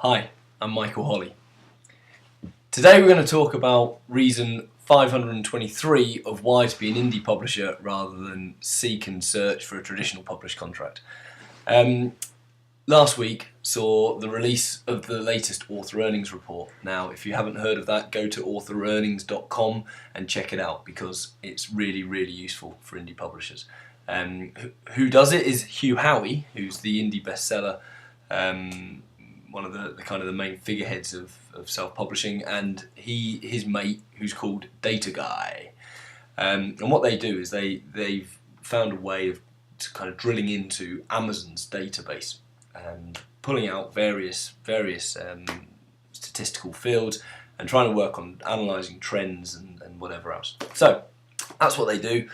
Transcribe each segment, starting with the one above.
Hi, I'm Michael Holly. Today we're going to talk about reason 523 of why to be an indie publisher rather than seek and search for a traditional published contract. Last week saw the release of the latest author earnings report. Now, if you haven't heard of that, go to authorearnings.com and check it out because it's really, really useful for indie publishers. Who does it is Hugh Howey, who's the indie bestseller, one of the kind of the main figureheads of self-publishing, and his mate, who's called Data Guy. And what they do is they've found a way of kind of drilling into Amazon's database and pulling out various statistical fields and trying to work on analysing trends and whatever else. So that's what they do.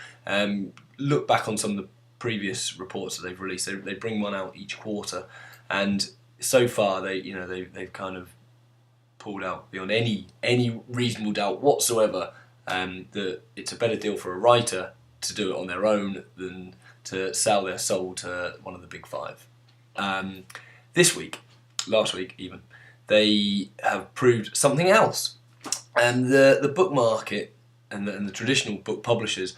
Look back on some of the previous reports that they've released. They bring one out each quarter, and so far they've kind of pulled out beyond any reasonable doubt whatsoever that it's a better deal for a writer to do it on their own than to sell their soul to one of the big five. Last week even, they have proved something else. And the book market and the traditional book publishers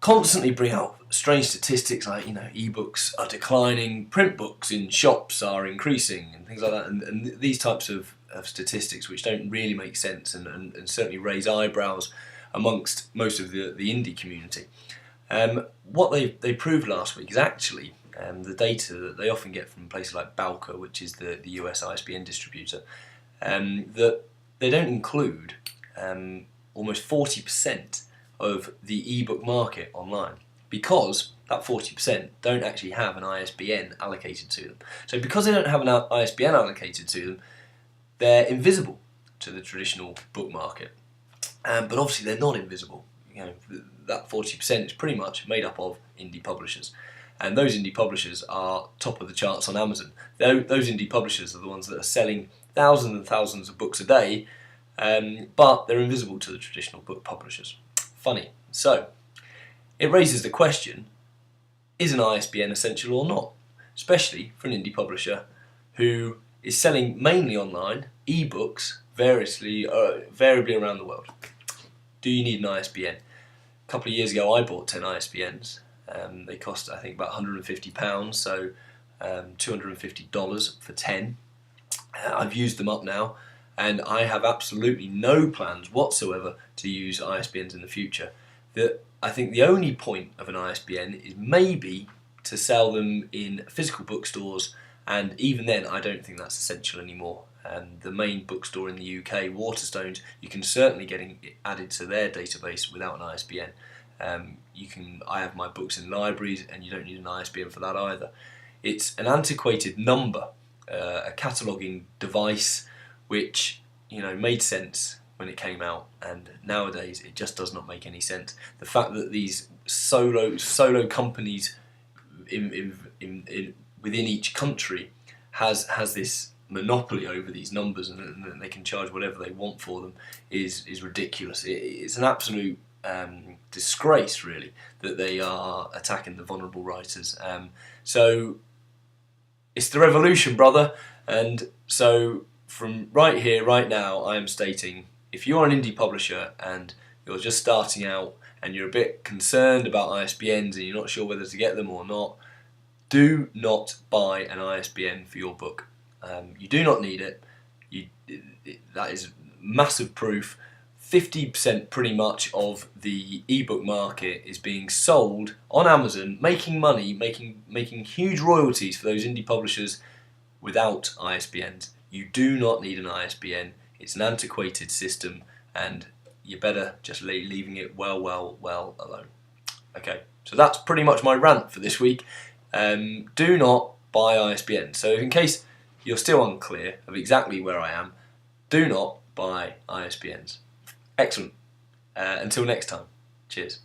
constantly bring out strange statistics like, ebooks are declining, print books in shops are increasing, and things like that. And these types of statistics, which don't really make sense and certainly raise eyebrows amongst most of the indie community. What they proved last week is actually the data that they often get from places like Balker, which is the US ISBN distributor, that they don't include almost 40% of the ebook market online, because that 40% don't actually have an ISBN allocated to them. So because they don't have an ISBN allocated to them, they're invisible to the traditional book market. But obviously they're not invisible. That 40% is pretty much made up of indie publishers. And those indie publishers are top of the charts on Amazon. Those indie publishers are the ones that are selling thousands and thousands of books a day, but they're invisible to the traditional book publishers. Funny. So, it raises the question, is an ISBN essential or not? Especially for an indie publisher who is selling mainly online, ebooks, variably around the world. Do you need an ISBN? A couple of years ago I bought 10 ISBNs. They cost, I think, about £150, so $250 for 10. I've used them up now, and I have absolutely no plans whatsoever to use ISBNs in the future. I think the only point of an ISBN is maybe to sell them in physical bookstores, and even then I don't think that's essential anymore. The main bookstore in the UK, Waterstones, you can certainly get added to their database without an ISBN. I have my books in libraries, and you don't need an ISBN for that either. It's an antiquated number, a cataloguing device, which made sense when it came out, and nowadays it just does not make any sense. The fact that these solo companies within each country has this monopoly over these numbers, and they can charge whatever they want for them is ridiculous. It's an absolute disgrace, really, that they are attacking the vulnerable writers. So it's the revolution, brother. And so from right here, right now, I am stating, if you're an indie publisher and you're just starting out and you're a bit concerned about ISBNs and you're not sure whether to get them or not, do not buy an ISBN for your book. You do not need it. That is massive proof. 50% pretty much of the ebook market is being sold on Amazon, making money, making huge royalties for those indie publishers without ISBNs. You do not need an ISBN. It's an antiquated system, and you're better just leaving it well alone. Okay, so that's pretty much my rant for this week. Do not buy ISBNs. So in case you're still unclear of exactly where I am, do not buy ISBNs. Excellent. Until next time. Cheers.